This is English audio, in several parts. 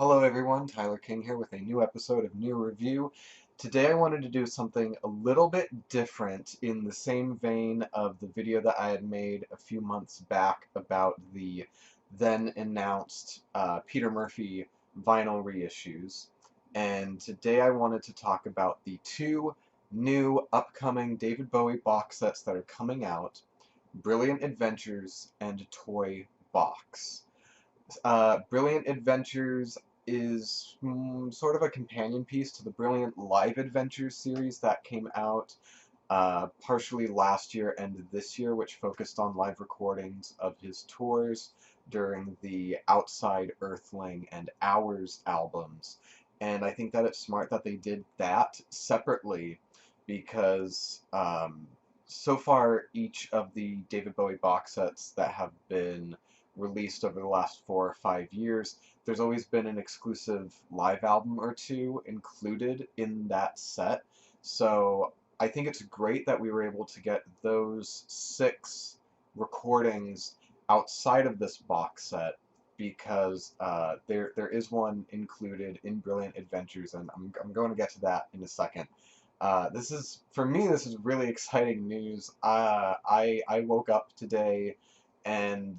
Hello everyone, Tyler King here with a new episode of New Review. Today I wanted to do something a little bit different in the same vein of the video that I had made a few months back about the then announced Peter Murphy vinyl reissues. And today I wanted to talk about the two new upcoming David Bowie box sets that are coming out, Brilliant Adventures and Toy Box. Brilliant Adventures is sort of a companion piece to the Brilliant Live Adventures series that came out partially last year and this year, which focused on live recordings of his tours during the Outside Earthling and Hours albums. And I think that it's smart that they did that separately because so far each of the David Bowie box sets that have been released over the last 4 or 5 years, there's always been an exclusive live album or two included in that set. So I think it's great that we were able to get those 6 recordings outside of this box set because there is one included in Brilliant Adventures, and I'm going to get to that in a second. This is, for me, this is really exciting news. I woke up today and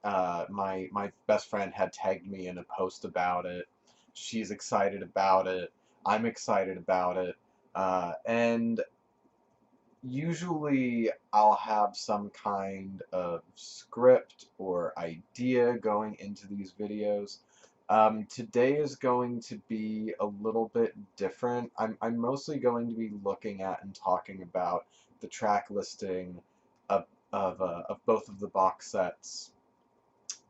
my best friend had tagged me in a post about it. She's excited about it. I'm excited about it. And usually I'll have some kind of script or idea going into these videos. Today is going to be a little bit different. I'm mostly going to be looking at and talking about the track listing of both of the box sets,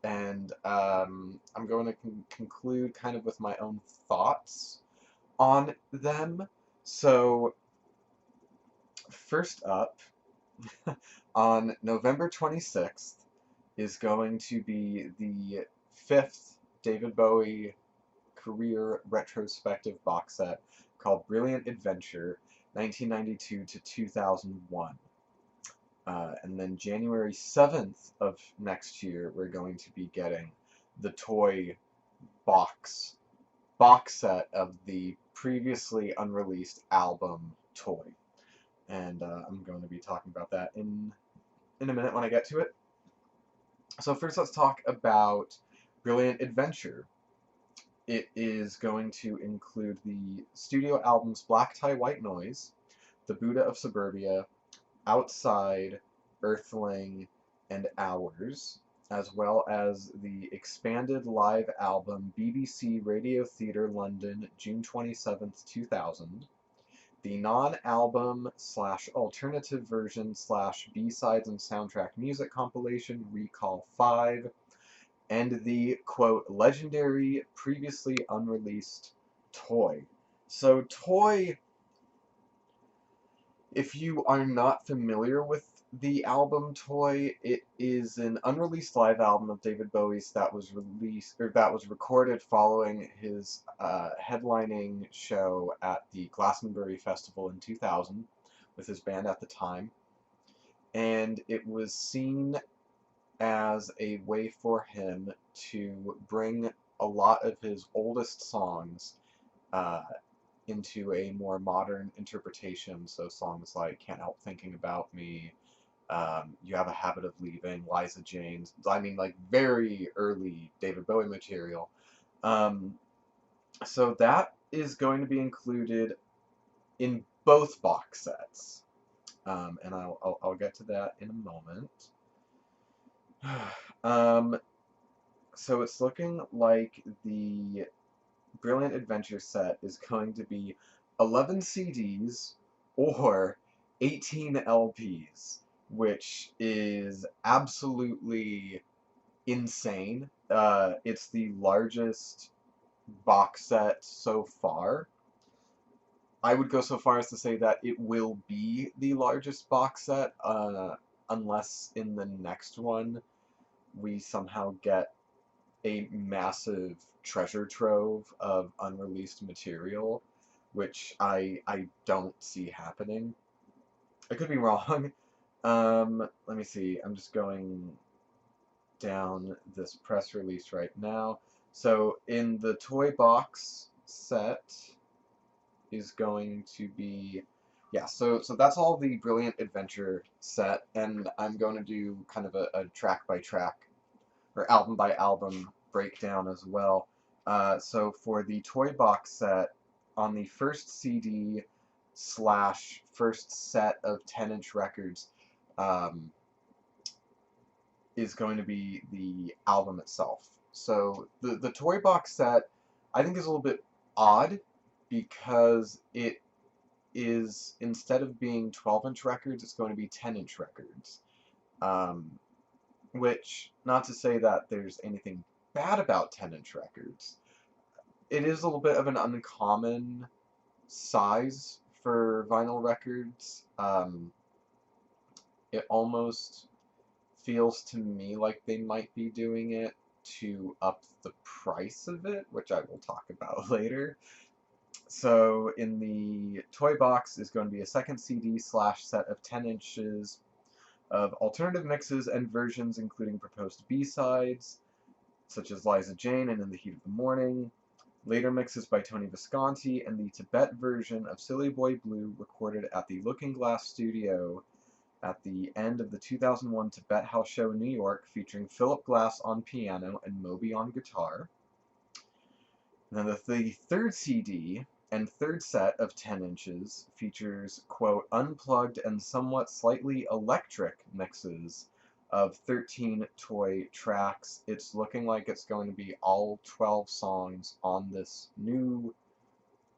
and I'm going to conclude kind of with my own thoughts on them. So, first up, on November 26th is going to be the 5th David Bowie career retrospective box set called Brilliant Adventure 1992 to 2001. And then January 7th of next year, we're going to be getting the toy box set of the previously unreleased album Toy. And I'm going to be talking about that in a minute when I get to it. So first let's talk about Brilliant Adventure. It is going to include the studio albums Black Tie White Noise, The Buddha of Suburbia, Outside, Earthling, and Hours, as well as the expanded live album BBC Radio Theatre London, June 27th, 2000, the non-album / alternative version / B-sides and soundtrack music compilation Recall 5, and the, quote, legendary, previously unreleased Toy. So Toy, if you are not familiar with the album Toy, it is an unreleased live album of David Bowie's that was recorded following his headlining show at the Glastonbury Festival in 2000 with his band at the time. And it was seen as a way for him to bring a lot of his oldest songs uh, into a more modern interpretation. So songs like Can't Help Thinking About Me, You Have a Habit of Leaving, Liza Jane's, I mean, like, very early David Bowie material. Um, so that is going to be included in both box sets. And I'll get to that in a moment. So it's looking like the Brilliant Adventure set is going to be 11 CDs or 18 LPs, which is absolutely insane. It's the largest box set so far. I would go so far as to say that it will be the largest box set, unless in the next one we somehow get a massive treasure trove of unreleased material, which I don't see happening. I could be wrong. Let me see. I'm just going down this press release right now. So in the toy box set is going to be, yeah, so that's all the Brilliant Adventure set, and I'm going to do kind of a track by track or album by album breakdown as well. So for the toy box set, on the first CD slash first set of 10-inch records, um, is going to be the album itself. So the toy box set, I think, is a little bit odd because it is, instead of being 12-inch records, it's going to be 10-inch records. Um, which, not to say that there's anything bad about 10-inch records, it is a little bit of an uncommon size for vinyl records. It almost feels to me like they might be doing it to up the price of it, which I will talk about later. So in the toy box is going to be a second CD slash set of 10 inches of alternative mixes and versions, including proposed B-sides, such as Liza Jane and In the Heat of the Morning, later mixes by Tony Visconti, and the Tibet version of Silly Boy Blue recorded at the Looking Glass Studio at the end of the 2001 Tibet House Show in New York, featuring Philip Glass on piano and Moby on guitar. And then the third CD and third set of 10 inches features, quote, unplugged and somewhat slightly electric mixes of 13 toy tracks. It's looking like it's going to be all 12 songs on this new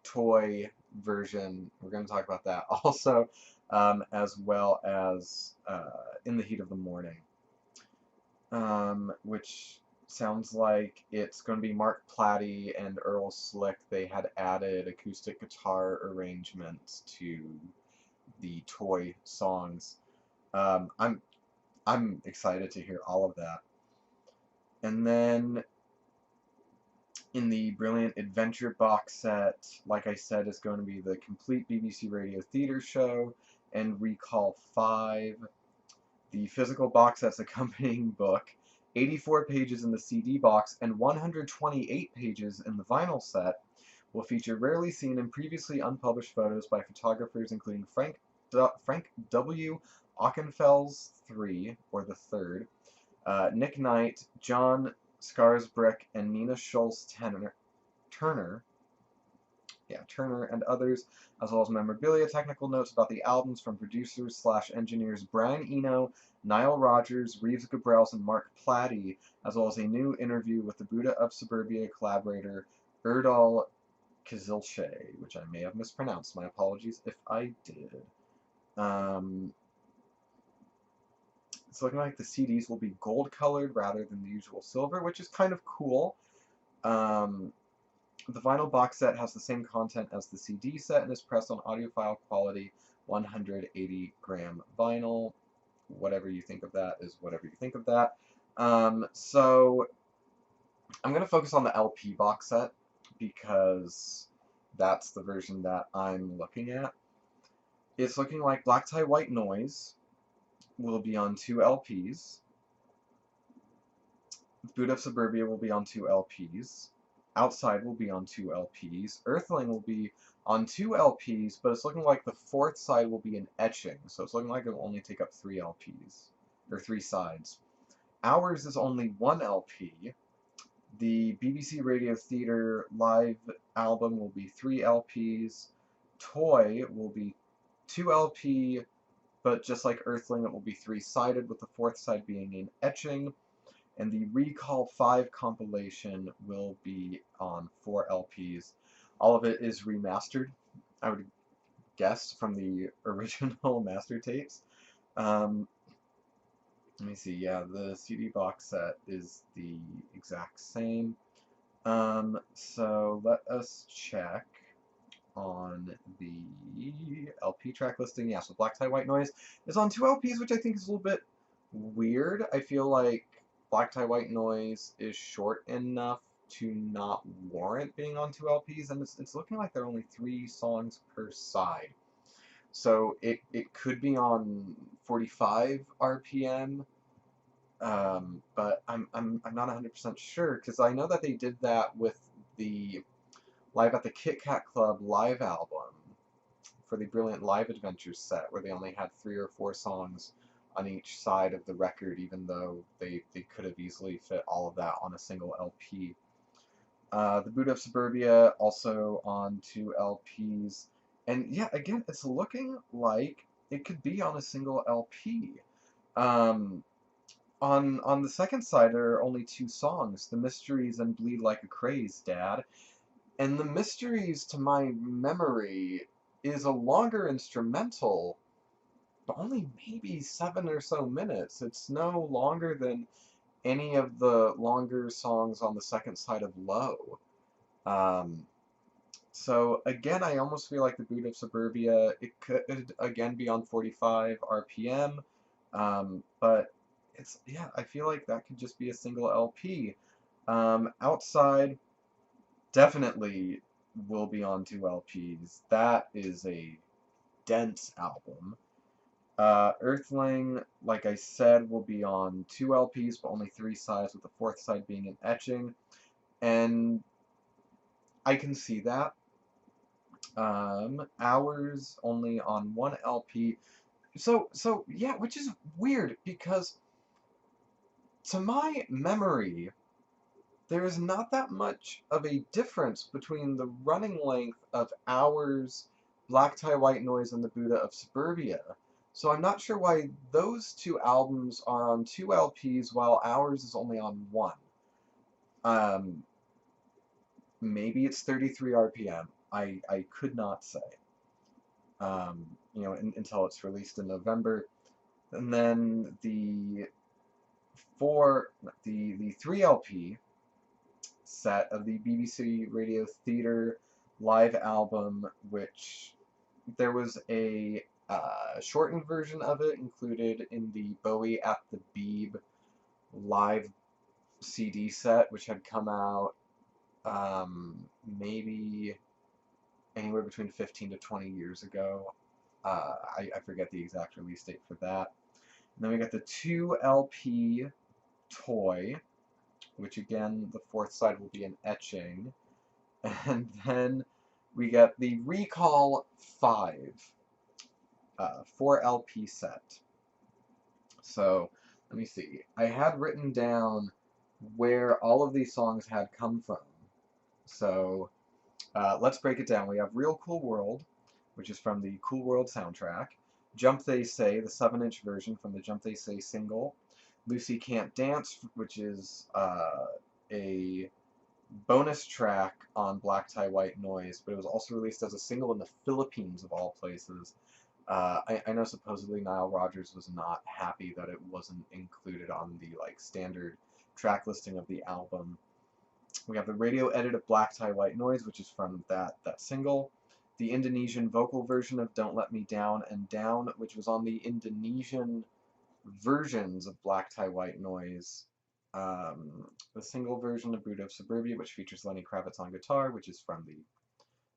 toy version. We're going to talk about that also, as well as In the Heat of the Morning, which sounds like it's going to be Mark Platty and Earl Slick. They had added acoustic guitar arrangements to the toy songs. I'm excited to hear all of that. And then in the Brilliant Adventure box set, like I said, is going to be the complete BBC Radio Theatre show and Recall 5, the physical box set's accompanying book, 84 pages in the CD box, and 128 pages in the vinyl set, will feature rarely seen and previously unpublished photos by photographers including Frank W. Auchenfels III, or the Third, Nick Knight, John Scarsbrick, and Nina Turner, and others, as well as memorabilia, technical notes about the albums from producers/engineers Brian Eno, Nile Rodgers, Reeves Gabrels, and Mark Platty, as well as a new interview with the Buddha of Suburbia collaborator Erdal Kizilche, which I may have mispronounced. My apologies if I did. It's looking like the CDs will be gold-colored rather than the usual silver, which is kind of cool. The vinyl box set has the same content as the CD set and is pressed on audiophile quality 180-gram vinyl. Whatever you think of that is whatever you think of that. So I'm going to focus on the LP box set because that's the version that I'm looking at. It's looking like Black Tie White Noise will be on 2 LPs. Buddha of Suburbia will be on 2 LPs. Outside will be on 2 LPs. Earthling will be on 2 LPs, but it's looking like the 4th side will be an etching, so it's looking like it will only take up 3 LPs, or 3 sides. Ours is only 1 LP. The BBC Radio Theatre live album will be 3 LPs. Toy will be 2 LP, but just like Earthling, it will be 3-sided, with the 4th side being an etching. And the Recall 5 compilation will be on 4 LPs. All of it is remastered, I would guess, from the original master tapes. Let me see, yeah, the CD box set is the exact same. So let us check on the LP track listing. Yeah, so Black Tie White Noise is on 2 LPs, which I think is a little bit weird. I feel like Black Tie White Noise is short enough to not warrant being on 2 LPs, and it's looking like there are only 3 songs per side. So it could be on 45 RPM, But I'm not 100% sure because I know that they did that with the Live at the Kit Kat Club live album for the Brilliant Live Adventures set, where they only had 3 or 4 songs on each side of the record, even though they could have easily fit all of that on a single LP. The Buddha of Suburbia also on 2 LPs. And yeah, again, it's looking like it could be on a single LP. Um, on the second side there are only 2 songs, The Mysteries and Bleed Like a Craze, Dad. And The Mysteries, to my memory, is a longer instrumental, but only maybe 7 or so minutes. It's no longer than any of the longer songs on the second side of Low. Um, so again, I almost feel like the Boot of Suburbia, it could again be on 45 RPM, but yeah, I feel like that could just be a single LP. Outside, definitely will be on 2 LPs. That is a dense album. Earthling, like I said, will be on 2 LPs, but only 3 sides, with the fourth side being an etching. And I can see that. Hours only on 1 LP. So yeah, which is weird because to my memory, there is not that much of a difference between the running length of Hours, Black Tie White Noise, and the Buddha of Suburbia. So I'm not sure why those 2 albums are on 2 LPs while Hours is only on one. Um, Maybe it's 33 RPM. I could not say. Until it's released in November. And then the 3 LP set of the BBC Radio Theatre live album, which there was a shortened version of it included in the Bowie at the Beeb live CD set, which had come out maybe anywhere between 15 to 20 years ago. I forget the exact release date for that. And then we got the 2 LP Toy, which again, the fourth side will be an etching. And then we got the Recall 5 4 LP set. So let me see. I had written down where all of these songs had come from. So let's break it down. We have Real Cool World, which is from the Cool World soundtrack. Jump They Say, the 7-inch version from the Jump They Say single. Lucy Can't Dance, which is a bonus track on Black Tie White Noise, but it was also released as a single in the Philippines, of all places. I know supposedly Nile Rodgers was not happy that it wasn't included on the standard track listing of the album. We have the radio edit of Black Tie White Noise, which is from that single. The Indonesian vocal version of Don't Let Me Down and Down, which was on the Indonesian versions of Black Tie White Noise. The single version of Buddha of Suburbia, which features Lenny Kravitz on guitar, which is from the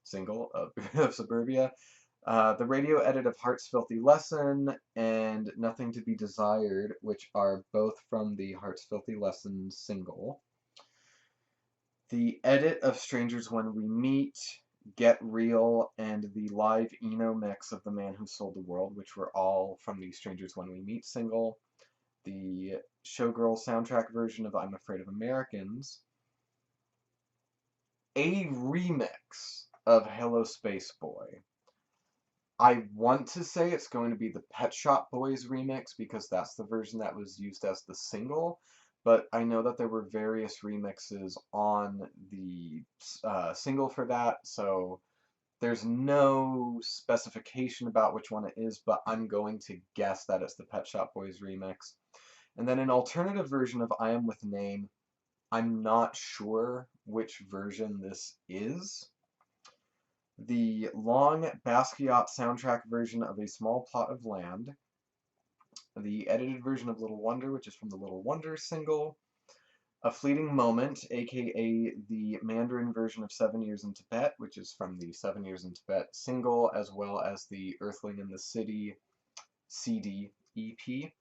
single of Buddha of Suburbia. The radio edit of Heart's Filthy Lesson and Nothing to Be Desired, which are both from the Heart's Filthy Lesson single. The edit of Strangers When We Meet, Get Real, and the live Eno mix of The Man Who Sold the World, which were all from the Strangers When We Meet single. The Showgirl soundtrack version of I'm Afraid of Americans. A remix of Hello Space Boy. I want to say it's going to be the Pet Shop Boys remix because that's the version that was used as the single, but I know that there were various remixes on the single for that, so there's no specification about which one it is, but I'm going to guess that it's the Pet Shop Boys remix. And then an alternative version of I Am With Name. I'm not sure which version this is. The long Basquiat soundtrack version of A Small Plot of Land, the edited version of Little Wonder, which is from the Little Wonder single, A Fleeting Moment, aka the Mandarin version of 7 Years in Tibet, which is from the 7 Years in Tibet single, as well as the Earthling in the City CD EP.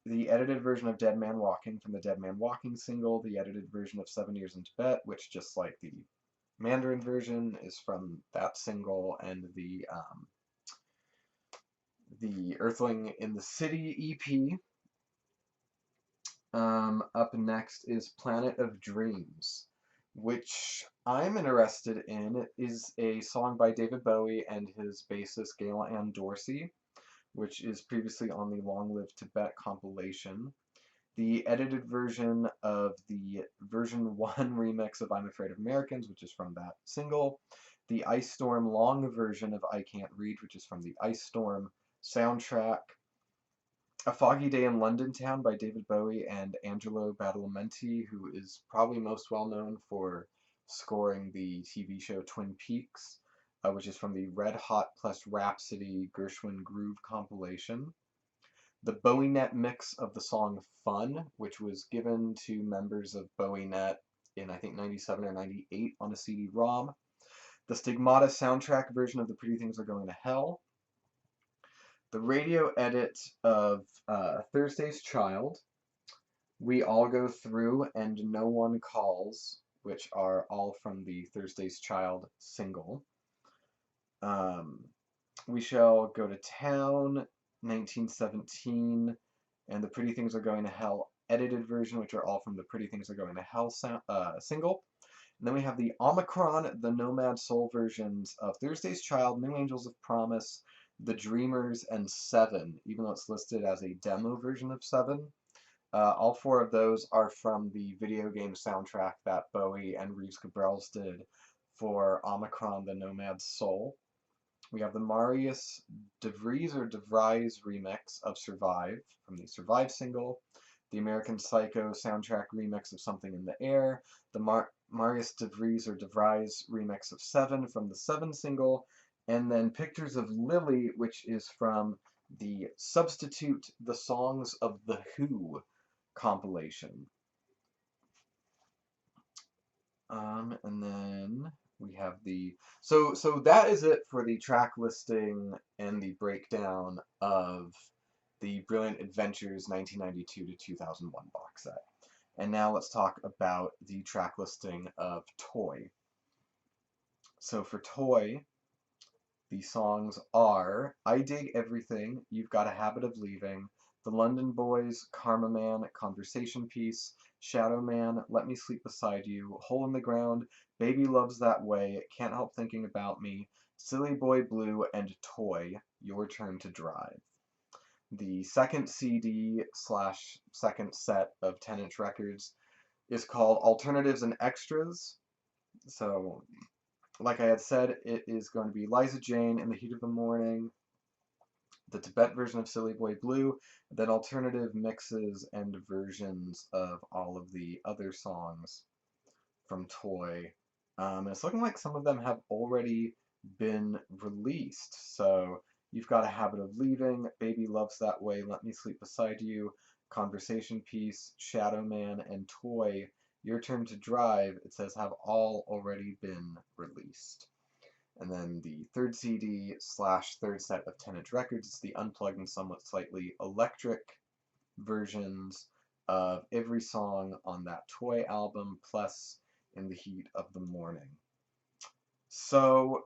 the edited version of Dead Man Walking from the Dead Man Walking single, the edited version of 7 Years in Tibet, which, just like the Mandarin version, is from that single, and the Earthling in the City EP. Up next is Planet of Dreams, which I'm interested in. It is a song by David Bowie and his bassist Gayla Ann Dorsey, which is previously on the Long Live Tibet compilation. The edited version of the version 1 remix of I'm Afraid of Americans, which is from that single. The Ice Storm long version of I Can't Read, which is from the Ice Storm soundtrack. A Foggy Day in London Town by David Bowie and Angelo Badalamenti, who is probably most well known for scoring the TV show Twin Peaks, which is from the Red Hot plus Rhapsody Gershwin Groove compilation. The BowieNet mix of the song Fun, which was given to members of BowieNet in, I think, 97 or 98 on a CD-ROM. The Stigmata soundtrack version of The Pretty Things Are Going to Hell. The radio edit of Thursday's Child, We All Go Through, and No One Calls, which are all from the Thursday's Child single. We Shall Go to Town, 1917, and The Pretty Things Are Going to Hell edited version, which are all from the Pretty Things Are Going to Hell single. And then we have the Omicron, the Nomad Soul versions of Thursday's Child, New Angels of Promise, The Dreamers, and Seven, even though it's listed as a demo version of Seven. All 4 of those are from the video game soundtrack that Bowie and Reeves Gabrels did for Omicron, the Nomad Soul. We have the Marius DeVries or DeVries remix of Survive from the Survive single, the American Psycho soundtrack remix of Something in the Air, the Marius DeVries or DeVries remix of Seven from the Seven single, and then Pictures of Lily, which is from the Substitute the Songs of the Who compilation. And then we have the so that is it for the track listing and the breakdown of the Brilliant Adventures 1992 to 2001 box set. And now let's talk about the track listing of Toy. So for Toy, the songs are I Dig Everything, You've Got a Habit of Leaving, The London Boys, Karma Man, Conversation Piece, Shadow Man, Let Me Sleep Beside You, Hole in the Ground, Baby Loves That Way, Can't Help Thinking About Me, Silly Boy Blue, and Toy, Your Turn to Drive. The second CD / second set of 10-inch records is called Alternatives and Extras. So, like I had said, it is going to be Liza Jane, In the Heat of the Morning, the Tibet version of Silly Boy Blue, then alternative mixes and versions of all of the other songs from Toy. And it's looking like some of them have already been released. So You've Got a Habit of Leaving, Baby Loves That Way, Let Me Sleep Beside You, Conversation Piece, Shadow Man, and Toy, Your Turn to Drive, it says have all already been released. And then the third CD / third set of 10-inch records is the unplugged and somewhat slightly electric versions of every song on that Toy album, plus In the Heat of the Morning. So,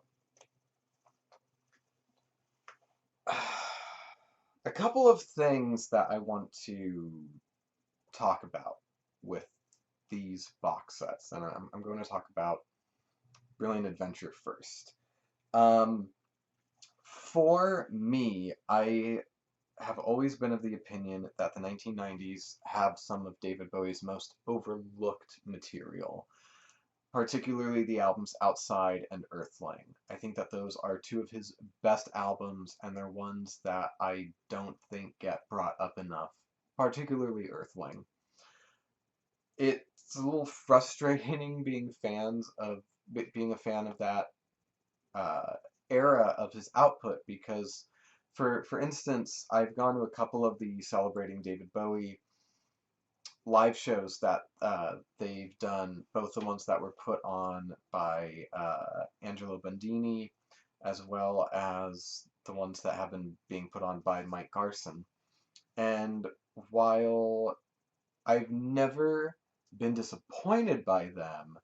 a couple of things that I want to talk about with these box sets, and I'm going to talk about Brilliant Adventure first. For me, I have always been of the opinion that the 1990s have some of David Bowie's most overlooked material, particularly the albums Outside and Earthling. I think that those are 2 of his best albums, and they're ones that I don't think get brought up enough, particularly Earthling. It's a little frustrating being a fan of that era of his output, because for instance, I've gone to a couple of the Celebrating David Bowie live shows that they've done, both the ones that were put on by Angelo Bandini, as well as the ones that have been being put on by Mike Garson. And while I've never been disappointed by them,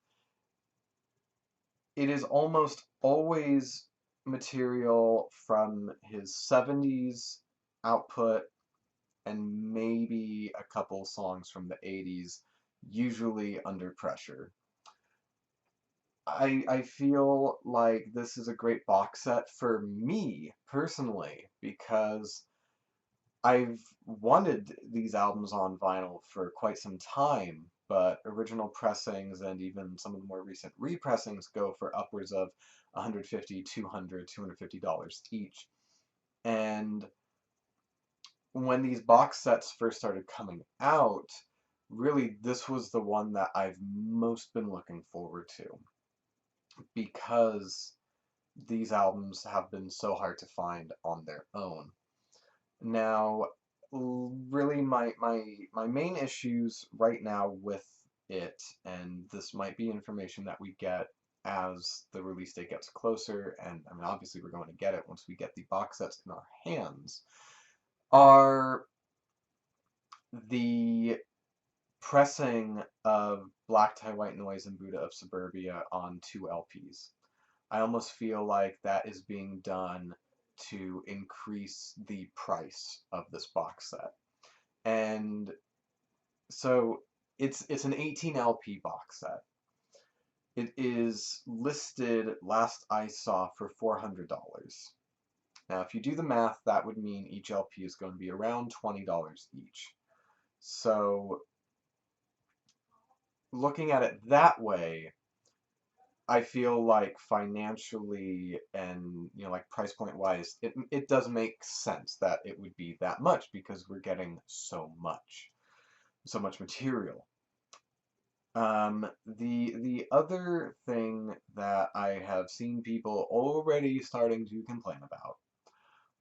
it is almost always material from his 70s output and maybe a couple songs from the 80s, usually under pressure. I feel like this is a great box set for me personally because I've wanted these albums on vinyl for quite some time, but original pressings and even some of the more recent repressings go for upwards of $150, $200, $250 each. And when these box sets first started coming out, really this was the one that I've most been looking forward to because these albums have been so hard to find on their own. Now, really my main issues right now with it, and this might be information that we get as the release date gets closer, and I mean obviously we're going to get it once we get the box sets in our hands, are the pressing of Black Tie White Noise and Buddha of Suburbia on 2 LPs. I almost feel like that is being done to increase the price of this box set. And so it's an 18 LP box set. It is listed last I saw for $400. Now, if you do the math, that would mean each LP is going to be around $20 each. So, looking at it that way, I feel like financially and like price point wise, it does make sense that it would be that much because we're getting so much material. The other thing that I have seen people already starting to complain about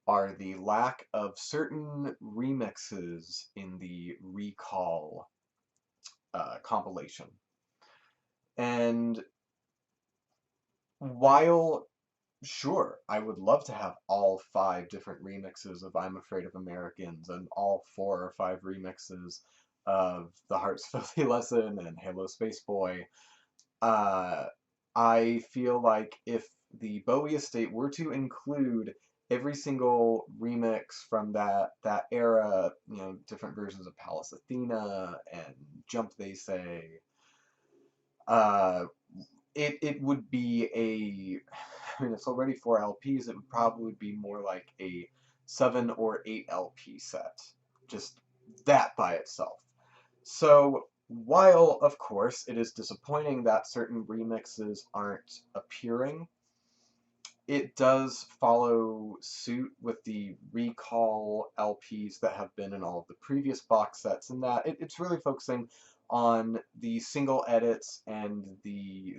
are the lack of certain remixes in the Recall compilation. And while sure, I would love to have all 5 different remixes of I'm Afraid of Americans and all 4 or 5 remixes of The Heart's Filthy Lesson and Halo Space Boy. Uh, I feel like if the Bowie estate were to include every single remix from that era, different versions of Palace Athena and Jump They Say, uh, it would be I mean, it's already 4 LPs. It would probably be more like a 7 or 8 LP set. Just that by itself. So, while, of course, it is disappointing that certain remixes aren't appearing, it does follow suit with the Recall LPs that have been in all of the previous box sets, and that it's really focusing on the single edits and the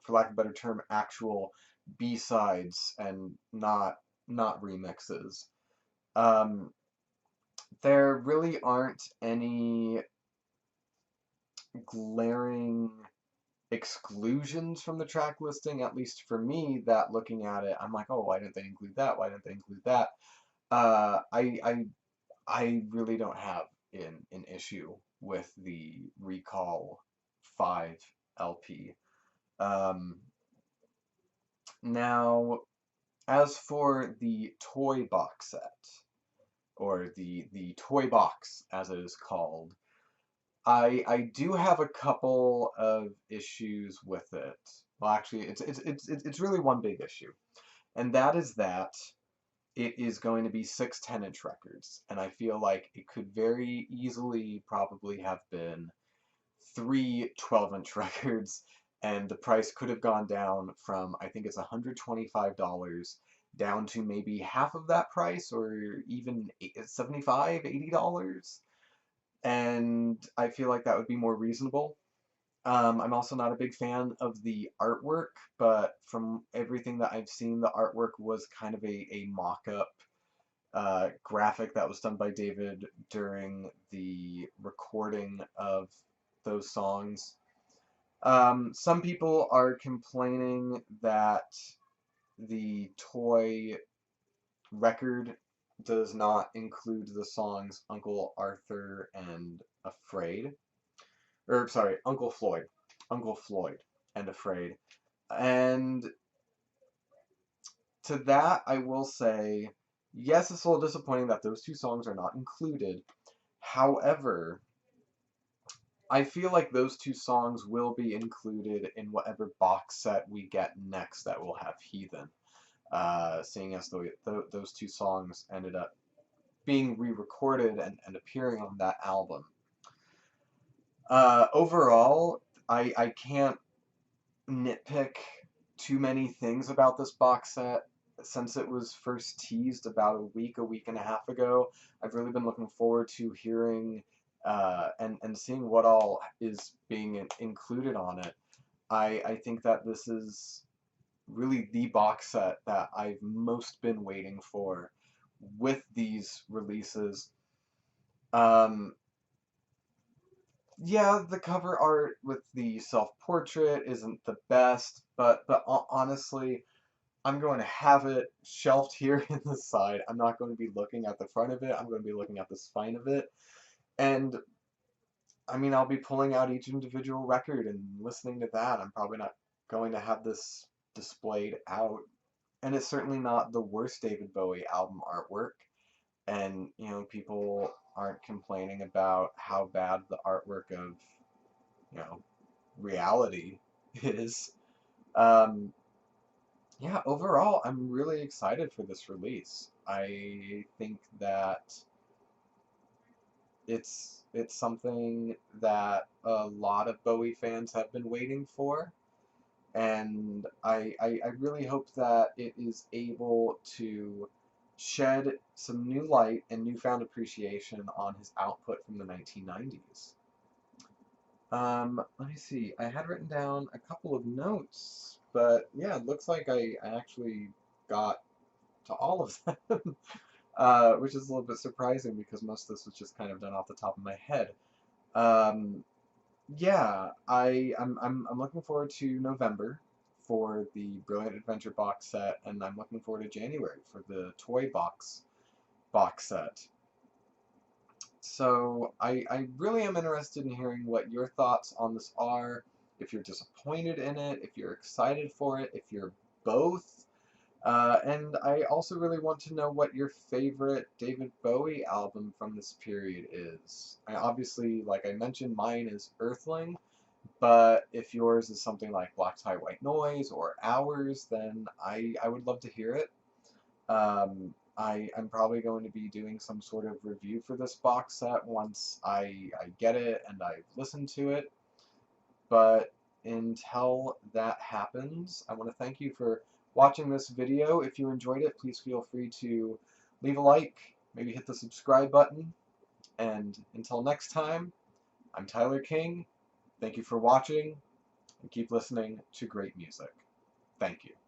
for lack of a better term, actual B-sides and not remixes. Um, there really aren't any glaring exclusions from the track listing, at least for me, that looking at it, I'm like, oh, why didn't they include that? Why didn't they include that? Uh, I, I, I really don't have an issue with the Recall 5 LP. Um, Now, as for the toy box set, or the toy box as it is called, I do have a couple of issues with it. Well, actually, it's really one big issue, and that is that it is going to be 6 10-inch records, and I feel like it could very easily probably have been 3 12-inch records, and the price could have gone down from, I think it's $125 down to maybe half of that price, or even $75, $80. And I feel like that would be more reasonable. I'm also not a big fan of the artwork, but from everything that I've seen, the artwork was kind of a mock-up graphic that was done by David during the recording of those songs. Some people are complaining that the toy record does not include the songs Uncle Arthur and Afraid. Or, sorry, Uncle Floyd. Uncle Floyd and Afraid. And to that, I will say, yes, it's a little disappointing that those two songs are not included. However, I feel like those two songs will be included in whatever box set we get next that will have Heathen, seeing as those two songs ended up being re-recorded and appearing on that album. Overall, I can't nitpick too many things about this box set. Since it was first teased about a week and a half ago, I've really been looking forward to hearing and seeing what all is being included on it. I think that this is really the box set that I've most been waiting for with these releases. Um, yeah, the cover art with the self-portrait isn't the best, but honestly, I'm going to have it shelved here in the side. I'm not going to be looking at the front of it. I'm going to be looking at the spine of it. And I mean, I'll be pulling out each individual record and listening to that. I'm probably not going to have this displayed out. And it's certainly not the worst David Bowie album artwork. And, you know, people aren't complaining about how bad the artwork of, you know, Reality is. Um, yeah, overall, I'm really excited for this release. I think that it's something that a lot of Bowie fans have been waiting for, and I really hope that it is able to shed some new light and newfound appreciation on his output from the 1990s. Let me see. I had written down a couple of notes, but yeah, it looks like I actually got to all of them, which is a little bit surprising because most of this was just kind of done off the top of my head. Um, yeah, I'm looking forward to November for the Brilliant Adventure box set, and I'm looking forward to January for the Toy box set. So I really am interested in hearing what your thoughts on this are. If you're disappointed in it, if you're excited for it, if you're both. And I also really want to know what your favorite David Bowie album from this period is. Obviously, like I mentioned, mine is Earthling, but if yours is something like Black Tie White Noise or Hours, then I would love to hear it. I'm probably going to be doing some sort of review for this box set once I get it and I've listened to it. But until that happens, I want to thank you for watching this video. If you enjoyed it, please feel free to leave a like, maybe hit the subscribe button. And until next time, I'm Tyler King. Thank you for watching, and keep listening to great music. Thank you.